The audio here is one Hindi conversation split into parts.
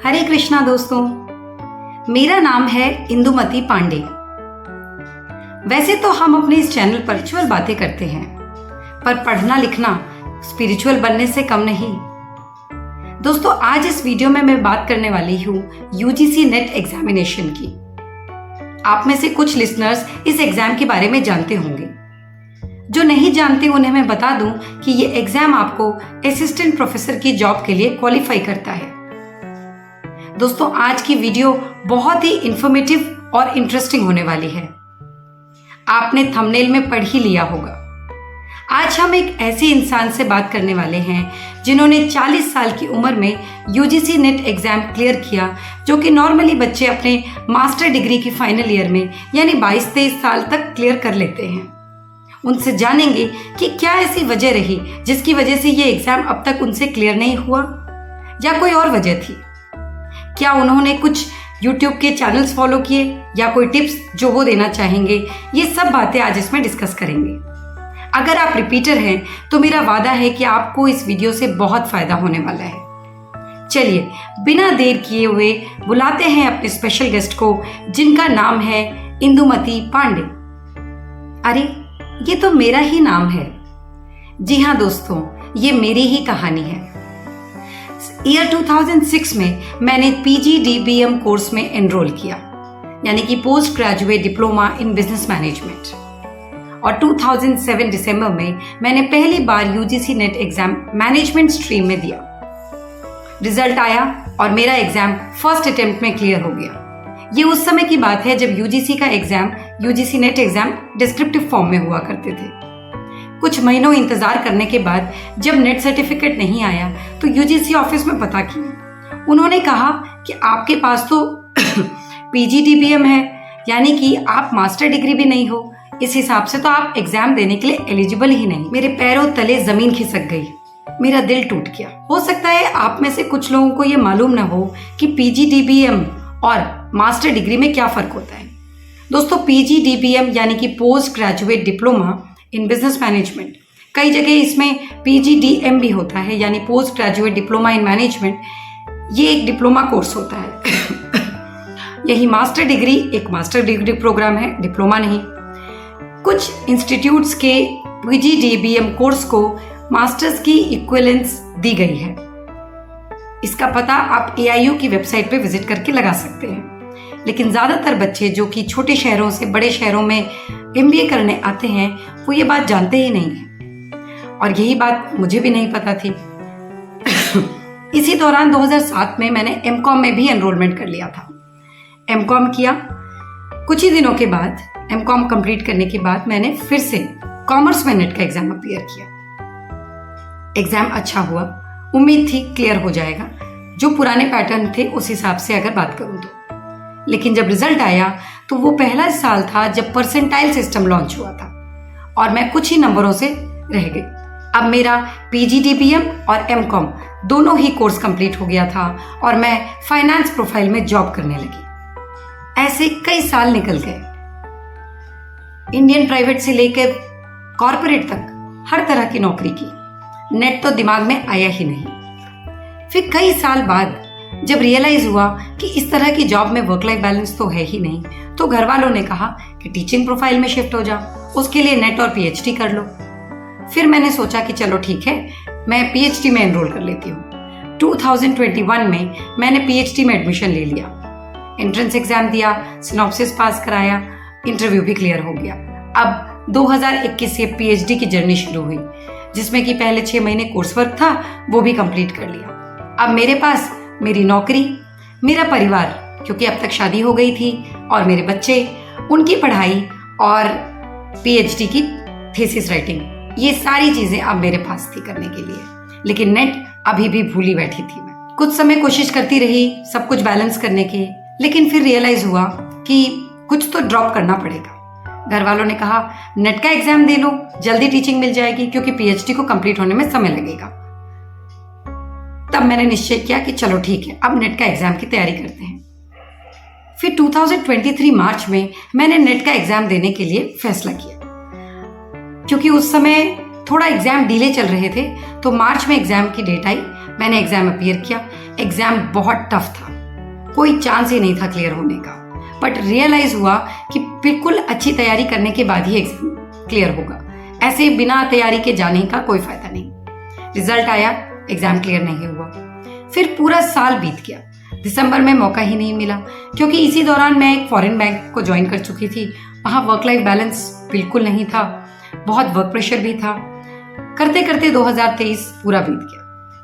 हरे कृष्णा दोस्तों, मेरा नाम है इंदुमती पांडे। वैसे तो हम अपने इस चैनल पर स्पिरिचुअल बातें करते हैं, पर पढ़ना लिखना स्पिरिचुअल बनने से कम नहीं। दोस्तों, आज इस वीडियो में मैं बात करने वाली हूँ यूजीसी नेट एग्जामिनेशन की। आप में से कुछ लिसनर्स इस एग्जाम के बारे में जानते होंगे। जो नहीं जानते उन्हें मैं बता दूं कि ये एग्जाम आपको असिस्टेंट प्रोफेसर की जॉब के लिए क्वालिफाई करता है। दोस्तों, आज की वीडियो बहुत ही इंफॉर्मेटिव और इंटरेस्टिंग होने वाली है। आपने थंबनेल में पढ़ ही लिया होगा। आज हम एक ऐसे इंसान से बात करने वाले हैं जिन्होंने 40 साल की उम्र में यूजीसी नेट एग्जाम क्लियर किया, जो कि नॉर्मली बच्चे अपने मास्टर डिग्री की फाइनल ईयर में यानी 22-23 साल तक क्लियर कर लेते हैं। उनसे जानेंगे कि क्या ऐसी वजह रही जिसकी वजह से ये एग्जाम अब तक उनसे क्लियर नहीं हुआ, या कोई और वजह थी। क्या उन्होंने कुछ YouTube के चैनल्स फॉलो किए या कोई टिप्स जो वो देना चाहेंगे, ये सब बातें आज इसमें डिस्कस करेंगे। अगर आप रिपीटर हैं तो मेरा वादा है कि आपको इस वीडियो से बहुत फायदा होने वाला है। चलिए बिना देर किए हुए बुलाते हैं अपने स्पेशल गेस्ट को, जिनका नाम है इंदुमती पांडे। अरे, ये तो मेरा ही नाम है। जी हाँ दोस्तों, ये मेरी ही कहानी है। ईयर 2006 में मैंने PGDBM कोर्स में एनरोल किया, यानी कि post graduate diploma in business management, और 2007 दिसंबर में मैंने पहली बार UGC NET exam management stream में दिया। रिजल्ट आया और मेरा एग्जाम फर्स्ट अटेम्प्ट में क्लियर हो गया। ये उस समय की बात है जब यूजीसी का exam, UGC NET exam descriptive form में हुआ करते थे। कुछ महीनों इंतजार करने के बाद जब नेट सर्टिफिकेट नहीं आया तो यूजीसी ऑफिस में पता किया। उन्होंने कहा कि आपके पास तो PGDBM है, यानी कि आप मास्टर डिग्री भी नहीं हो, इस हिसाब से तो आप एग्जाम देने के लिए एलिजिबल ही नहीं। मेरे पैरों तले जमीन खिसक गई, मेरा दिल टूट गया। हो सकता है आप में से कुछ लोगों को ये मालूम ना हो कि PGDBM और मास्टर डिग्री में क्या फर्क होता है। दोस्तों, PGDBM यानी कि post graduate diploma in business management, कई जगह इसमें PGDM भी होता है, यानी post graduate diploma in management. ये एक डिप्लोमा कोर्स होता है। यही मास्टर डिग्री एक मास्टर डिग्री प्रोग्राम है, डिप्लोमा नहीं। कुछ इंस्टीट्यूट्स के PGDBM कोर्स को मास्टर्स की इक्विवेलेंस दी गई है। इसका पता आप AIU की वेबसाइट पे विजिट करके लगा सकते हैं। लेकिन ज़्यादातर बच्चे जो कि छोटे शहरों से बड़े शहरों में MBA करने आते हैं, वो ये बात जानते ही नहीं हैं, और यही बात मुझे भी नहीं पता थी। इसी दौरान 2007 में मैंने MCOM में भी एनरोलमेंट कर लिया था। MCOM किया। कुछ ही दिनों के बाद MCOM कंप्लीट करने के बाद मैंने फिर से कॉमर्स में नेट का एग्जाम अपीयर किया। एग्जाम अच्छा हुआ, उम्मीद थी क्लियर हो जाएगा। जो पुराने पैटर्न थे उस हिसाब से अगर बात करूँ तो। लेकिन जब रिजल्ट आया तो वो पहला साल था जब परसेंटाइल सिस्टम लॉन्च हुआ था, और मैं कुछ ही नंबरों से रह गई। अब मेरा PGDBM और MCOM दोनों ही कोर्स कंप्लीट हो गया था और मैं फाइनेंस प्रोफाइल में जॉब करने लगी। ऐसे कई साल निकल गए। इंडियन प्राइवेट से लेकर कॉर्पोरेट तक हर तरह की नौकरी की। नेट तो दिमाग में आया ही नहीं। फिर कई साल बाद जब रियलाइज हुआ कि इस तरह की जॉब में वर्क लाइफ बैलेंस तो है ही नहीं, तो घर वालों ने कहा कि टीचिंग प्रोफाइल में शिफ्ट हो जाओ, उसके लिए नेट और PhD कर लो। फिर मैंने सोचा कि चलो ठीक है, मैं PhD में एनरोल कर लेती हूँ। 2021 में मैंने PhD में एडमिशन ले लिया। एंट्रेंस एग्जाम दिया, सिनॉप्सिस पास कराया, इंटरव्यू भी क्लियर हो गया। अब 2021 से PhD की जर्नी शुरू हुई, जिसमें कि पहले 6 महीने कोर्स वर्क था, वो भी कंप्लीट कर लिया। अब मेरे पास मेरी नौकरी, मेरा परिवार, क्योंकि अब तक शादी हो गई थी, और मेरे बच्चे, उनकी पढ़ाई और PhD की थीसिस राइटिंग, ये सारी चीजें अब मेरे पास थी करने के लिए। लेकिन नेट अभी भी भूली बैठी थी। मैं कुछ समय कोशिश करती रही सब कुछ बैलेंस करने की, लेकिन फिर रियलाइज हुआ कि कुछ तो ड्रॉप करना पड़ेगा। घर वालों ने कहा नेट का एग्जाम दे लो, जल्दी टीचिंग मिल जाएगी, क्योंकि PhD को कंप्लीट होने में समय लगेगा। तब मैंने निश्चय किया कि चलो ठीक है, अब नेट का एग्जाम की तैयारी करते हैं। फिर 2023 मार्च में मैंने नेट का एग्जाम देने के लिए फैसला किया, क्योंकि उस समय थोड़ा एग्जाम डिले चल रहे थे। तो मार्च में एग्जाम की डेट आई, मैंने एग्जाम अपीयर किया। एग्जाम बहुत टफ था। कोई चांस ही नहीं था क्लियर होने का, बट रियलाइज हुआ कि बिल्कुल अच्छी तैयारी करने के बाद ही एग्जाम क्लियर होगा, ऐसे बिना तैयारी के जाने का कोई फायदा नहीं। रिजल्ट आया, एग्जाम क्लियर नहीं हुआ। फिर पूरा साल बीत गया, दिसंबर में मौका ही नहीं मिला, क्योंकि इसी दौरान मैं एक फॉरेन बैंक को ज्वाइन कर चुकी थी। वहाँ वर्क लाइफ बैलेंस बिल्कुल नहीं था, बहुत वर्क प्रेशर भी था। करते करते 2023 पूरा बीत गया।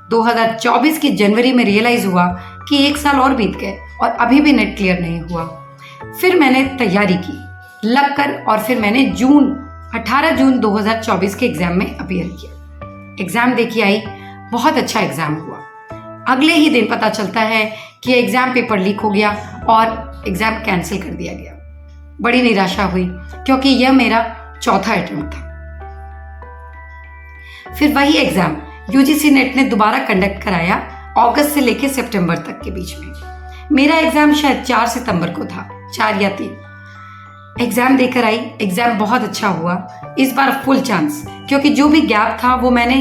2024 की जनवरी में रियलाइज हुआ कि एक साल और बीत गए और अभी भी नेट क्लियर नहीं हुआ। फिर मैंने तैयारी की लग कर, और फिर मैंने 18 जून 2024 के एग्जाम में अपीयर किया। एग्जाम देखी आई, बहुत अच्छा एग्जाम हुआ। अगले ही दिन पता चलता है कि एग्जाम पेपर लीक हो गया और एग्जाम कैंसिल कर दिया गया। बड़ी निराशा हुई, क्योंकि यह मेरा चौथा अटेम्प्ट था। फिर वही एग्जाम यूजीसी नेट ने दोबारा कंडक्ट कराया, अगस्त से लेकर सितंबर तक के बीच में। मेरा एग्जाम शायद 4 सितंबर को था, 4 या 3। एग्जाम देकर आई, एग्जाम बहुत अच्छा हुआ। इस बार फुल चांस, क्योंकि जो भी गैप था वो मैंने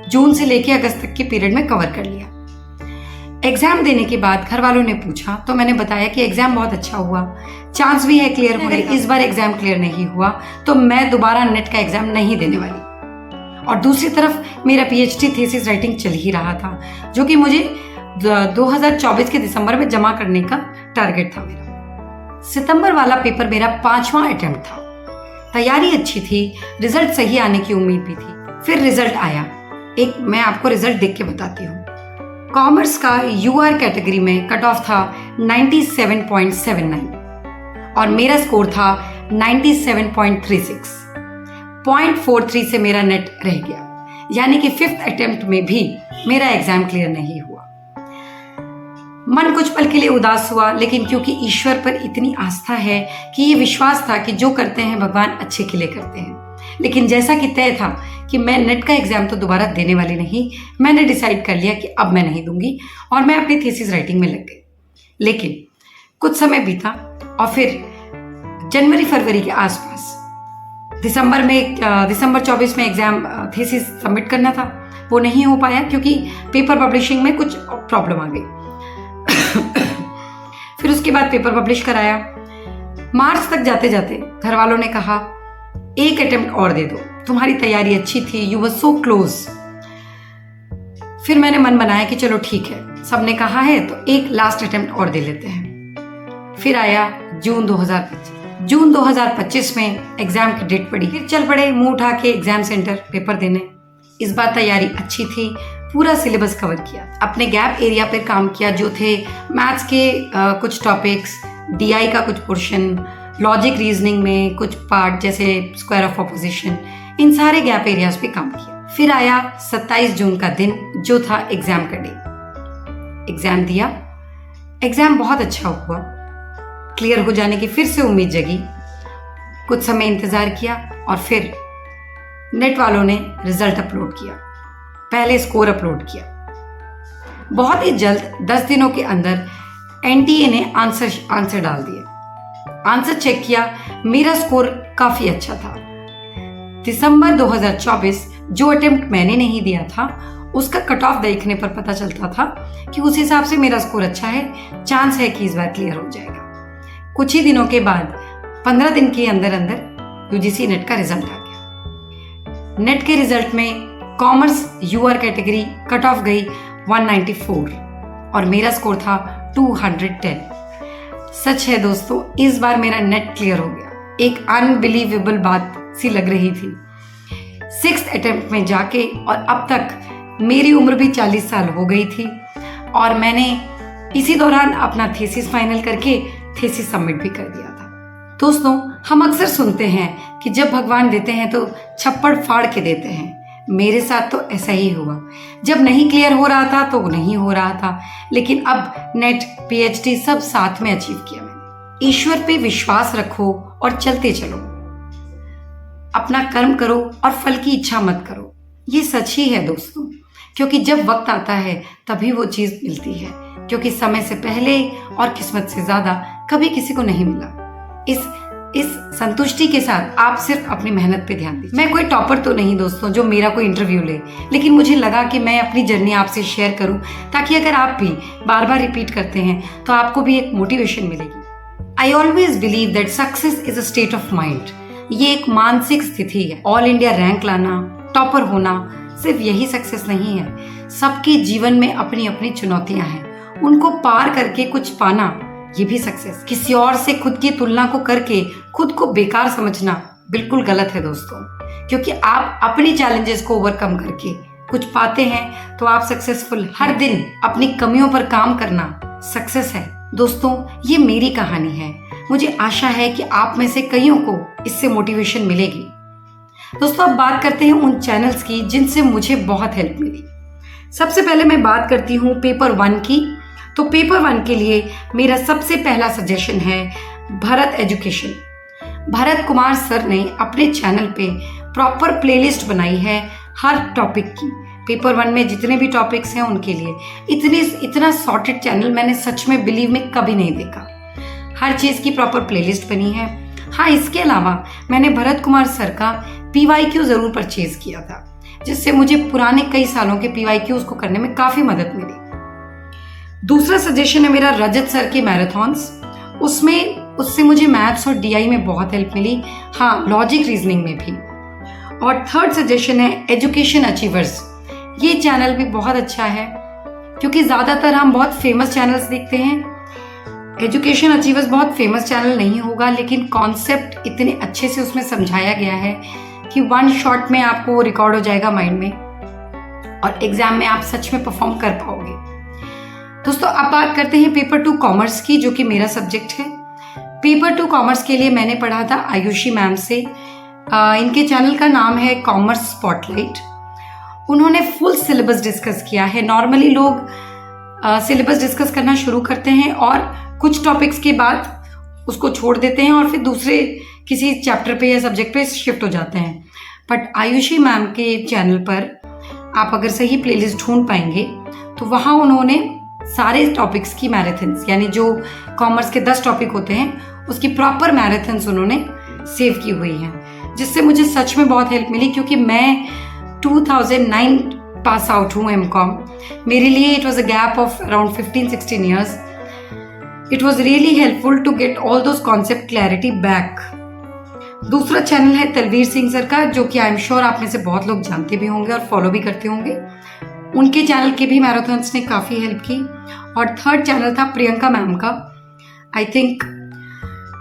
जून से लेकर अगस्त तक के पीरियड में कवर कर लिया। एग्जाम देने के बाद घर वालों ने पूछा तो मैंने बताया कि एग्जाम बहुत अच्छा हुआ, चांस भी है क्लियर होने। इस बार एग्जाम क्लियर नहीं हुआ तो मैं दोबारा नेट का एग्जाम नहीं देने वाली। और दूसरी तरफ मेरा पीएचडी थीसिस राइटिंग चल ही रहा था, जो कि मुझे 2024 के दिसंबर में जमा करने का टारगेट था मेरा। सितंबर वाला पेपर मेरा 5वां अटेम्प्ट था। तैयारी अच्छी थी, रिजल्ट सही आने की उम्मीद भी थी। फिर रिजल्ट आया, एक मैं आपको रिजल्ट देख के बताती हूँ। कॉमर्स का यूआर कैटेगरी में कट ऑफ था 97.79 और मेरा स्कोर था 97.36। 0.43 से मेरा नेट रह गया, यानी कि 5th अटेम्प्ट में भी मेरा एग्जाम क्लियर नहीं हुआ। मन कुछ पल के लिए उदास हुआ, लेकिन क्योंकि ईश्वर पर इतनी आस्था है कि ये विश्वास था कि जो करते हैं भगवान अच्छे के लिए करते हैं। लेकिन जैसा कि तय था कि मैं नेट का एग्जाम तो दोबारा देने वाली नहीं, मैंने डिसाइड कर लिया कि अब मैं नहीं दूंगी और मैं अपनी थीसिस राइटिंग में लग गई। लेकिन कुछ समय बीता और फिर जनवरी फरवरी के आसपास दिसंबर 24 में एग्जाम थीसिस सबमिट करना था, वो नहीं हो पाया क्योंकि पेपर पब्लिशिंग में कुछ प्रॉब्लम आ गई। फिर उसके बाद पेपर पब्लिश कराया। मार्च तक जाते जाते घर वालों ने कहा एक अटेम्प्ट और दे दो, तुम्हारी तैयारी अच्छी थी, यू वर सो क्लोज। फिर मैंने मन बनाया कि चलो ठीक है, सबने कहा है तो एक लास्ट अटेम्प्ट और दे लेते हैं। फिर आया जून 2025 में एग्जाम की डेट पड़ी। फिर चल पड़े मुंह उठा के एग्जाम सेंटर पेपर देने। इस बार तैयारी अच्छी थी, पूरा सिलेबस कवर किया, अपने गैप एरिया पर काम किया जो थे मैथ्स के कुछ टॉपिक्स, डीआई का कुछ पोर्शन, लॉजिक रीजनिंग में कुछ पार्ट जैसे स्क्वायर ऑफ ऑपोजिशन, इन सारे गैप एरियाज पे काम किया। फिर आया 27 जून का दिन जो था एग्जाम का डे। एग्जाम दिया, एग्जाम बहुत अच्छा हुआ, क्लियर हो जाने की फिर से उम्मीद जगी। कुछ समय इंतजार किया और फिर नेट वालों ने रिजल्ट अपलोड किया, पहले स्कोर अपलोड किया। बहुत ही जल्द 10 दिनों के अंदर एनटीए ने आंसर डाल दिए। आंसर चेक किया, मेरा स्कोर काफी अच्छा था। दिसंबर 2024 जो अटेम्प्ट मैंने नहीं दिया था उसका कट ऑफ देखने पर पता चलता था कि उस हिसाब से मेरा स्कोर अच्छा है, चांस है कि इस बार क्लियर हो जाएगा। कुछ ही दिनों के बाद 15 दिन के अंदर अंदर यूजीसी नेट का रिजल्ट आ गया। नेट के रिजल्ट में commerce UR category cut off गई 194 और मेरा स्कोर था 210। सच है दोस्तों, इस बार मेरा नेट क्लियर हो गया। एक अनबिलीवेबल बात सी लग रही थी। 6th अटेम्प्ट में जाके, और अब तक मेरी उम्र भी 40 साल हो गई थी और मैंने इसी दौरान अपना थीसिस फाइनल करके थीसिस सबमिट भी कर दिया था। दोस्तों, हम अक्सर सुनते हैं कि जब भगवान देते हैं तो छप्पड़ फाड़ के देते हैं। मेरे साथ तो ऐसा ही हुआ। जब नहीं क्लियर हो रहा था तो नहीं हो रहा था, लेकिन अब नेट, पीएचडी सब साथ में अचीव किया मैंने। ईश्वर पे विश्वास रखो और चलते चलो, अपना कर्म करो और फल की इच्छा मत करो। ये सच ही है दोस्तों, क्योंकि जब वक्त आता है तभी वो चीज मिलती है, क्योंकि समय से पहले और किस्मत से ज्यादा कभी किसी को नहीं मिला। इस इस संतुष्टि के साथ आप सिर्फ अपनी मेहनत पे ध्यान दीजिए। मैं कोई टॉपर तो नहीं दोस्तों जो मेरा कोई इंटरव्यू ले, लेकिन मुझे लगा कि मैं अपनी जर्नी आपसे शेयर करूं, ताकि अगर आप भी बार बार रिपीट करते हैं तो आपको भी एक मोटिवेशन मिलेगी। I always believe that success is a state of mind. ये एक मानसिक स्थिति है। ऑल इंडिया रैंक लाना, टॉपर होना सिर्फ यही सक्सेस नहीं है। सबके जीवन में अपनी अपनी चुनौतियां हैं, उनको पार करके कुछ पाना ये भी सक्सेस। किसी और से खुद की तुलना को करके खुद को बेकार समझना बिल्कुल गलत है दोस्तों, क्योंकि आप अपनी चैलेंजेस को ओवरकम करके कुछ पाते हैं तो आप सक्सेसफुल। हर दिन अपनी कमियों पर काम करना सक्सेस है दोस्तों। ये मेरी कहानी है, मुझे आशा है कि आप में से कईयों को इससे मोटिवेशन मिलेगी। दोस्तों अब बात करते हैं उन चैनल्स की जिनसे मुझे बहुत हेल्प मिली। सबसे पहले मैं बात करती हूँ पेपर 1 की। तो पेपर 1 के लिए मेरा सबसे पहला सजेशन है भरत एजुकेशन। भरत कुमार सर ने अपने चैनल पे प्रॉपर प्लेलिस्ट बनाई है हर टॉपिक की। पेपर 1 में जितने भी टॉपिक्स हैं उनके लिए इतना सॉर्टेड चैनल मैंने सच में बिलीव में कभी नहीं देखा। हर चीज़ की प्रॉपर प्लेलिस्ट बनी है। हाँ, इसके अलावा मैंने भरत कुमार सर का PYQ ज़रूर परचेज किया था, जिससे मुझे पुराने कई सालों के PYQs को करने में काफ़ी मदद मिली। दूसरा सजेशन है मेरा रजत सर के मैराथन्स। उससे मुझे मैथ्स और DI में बहुत हेल्प मिली, हाँ लॉजिक रीजनिंग में भी। और थर्ड सजेशन है एजुकेशन अचीवर्स। ये चैनल भी बहुत अच्छा है, क्योंकि ज़्यादातर हम बहुत फेमस चैनल्स देखते हैं। एजुकेशन अचीवर्स बहुत फेमस चैनल नहीं होगा, लेकिन कॉन्सेप्ट इतने अच्छे से उसमें समझाया गया है कि 1 शॉट में आपको वो रिकॉर्ड हो जाएगा माइंड में, और एग्जाम में आप सच में परफॉर्म कर पाओगे। दोस्तों अब बात करते हैं पेपर 2 कॉमर्स की, जो कि मेरा सब्जेक्ट है। पेपर 2 कॉमर्स के लिए मैंने पढ़ा था आयुषी मैम से। इनके चैनल का नाम है कॉमर्स स्पॉटलाइट। उन्होंने फुल सिलेबस डिस्कस किया है। नॉर्मली लोग सिलेबस डिस्कस करना शुरू करते हैं और कुछ टॉपिक्स के बाद उसको छोड़ देते हैं और फिर दूसरे किसी चैप्टर पे या सब्जेक्ट पे शिफ्ट हो जाते हैं। बट आयुषी मैम के चैनल पर आप अगर सही प्लेलिस्ट ढूंढ पाएंगे तो वहाँ उन्होंने सारे टॉपिक्स की मैराथन्स, यानी जो कॉमर्स के 10 टॉपिक होते हैं उसकी प्रॉपर मैराथन्स उन्होंने सेव की हुई हैं, जिससे मुझे सच में बहुत हेल्प मिली। क्योंकि मैं 2009 पास आउट हूँ MCOM। मेरे लिए it was a gap of around 15-16 years. It was really helpful to get all those concept clarity back. दूसरा चैनल है तलवीर सिंह सर का, जो कि आई एम श्योर आप में से बहुत लोग जानते भी होंगे और फॉलो भी करते होंगे। उनके चैनल के भी मैराथन्स ने काफ़ी हेल्प की। और थर्ड चैनल था प्रियंका मैम का। I think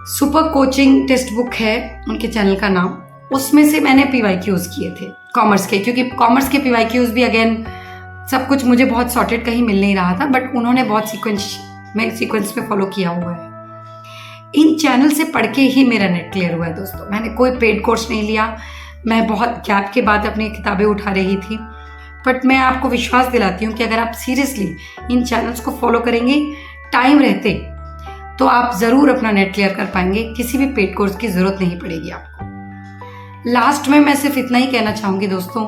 super coaching text book है उनके चैनल का नाम। उसमें से मैंने PYQs किए थे कॉमर्स के, क्योंकि कॉमर्स के PYQs भी अगेन सब कुछ मुझे बहुत सॉर्टेड कहीं मिल नहीं रहा था, बट उन्होंने बहुत सीक्वेंस में फॉलो किया हुआ है। इन चैनल से पढ़ के ही मेरा नेट क्लियर हुआ है दोस्तों। मैंने कोई पेड कोर्स नहीं लिया। मैं बहुत गैप के बाद अपनी किताबें उठा रही थी, बट मैं आपको विश्वास दिलाती हूँ कि अगर आप सीरियसली इन चैनल्स को फॉलो करेंगे टाइम रहते, तो आप ज़रूर अपना नेट क्लियर कर पाएंगे। किसी भी पेड कोर्स की ज़रूरत नहीं पड़ेगी आपको। लास्ट में मैं सिर्फ इतना ही कहना चाहूँगी दोस्तों,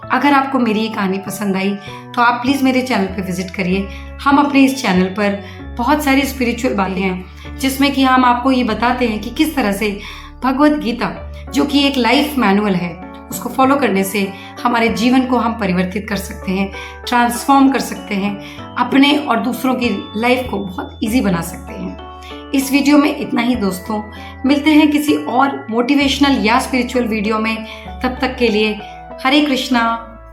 अगर आपको मेरी ये कहानी पसंद आई तो आप प्लीज़ मेरे चैनल पर विजिट करिए। हम अपने इस चैनल पर बहुत सारी स्पिरिचुअल बातें हैं, जिसमें कि हम आपको ये बताते हैं कि किस तरह से भगवत गीता, जो कि एक लाइफ मैनुअल है, उसको फॉलो करने से हमारे जीवन को हम परिवर्तित कर सकते हैं, ट्रांसफॉर्म कर सकते हैं, अपने और दूसरों की लाइफ को बहुत इजी बना सकते हैं। इस वीडियो में इतना ही दोस्तों। मिलते हैं किसी और मोटिवेशनल या स्पिरिचुअल वीडियो में। तब तक के लिए हरे कृष्णा।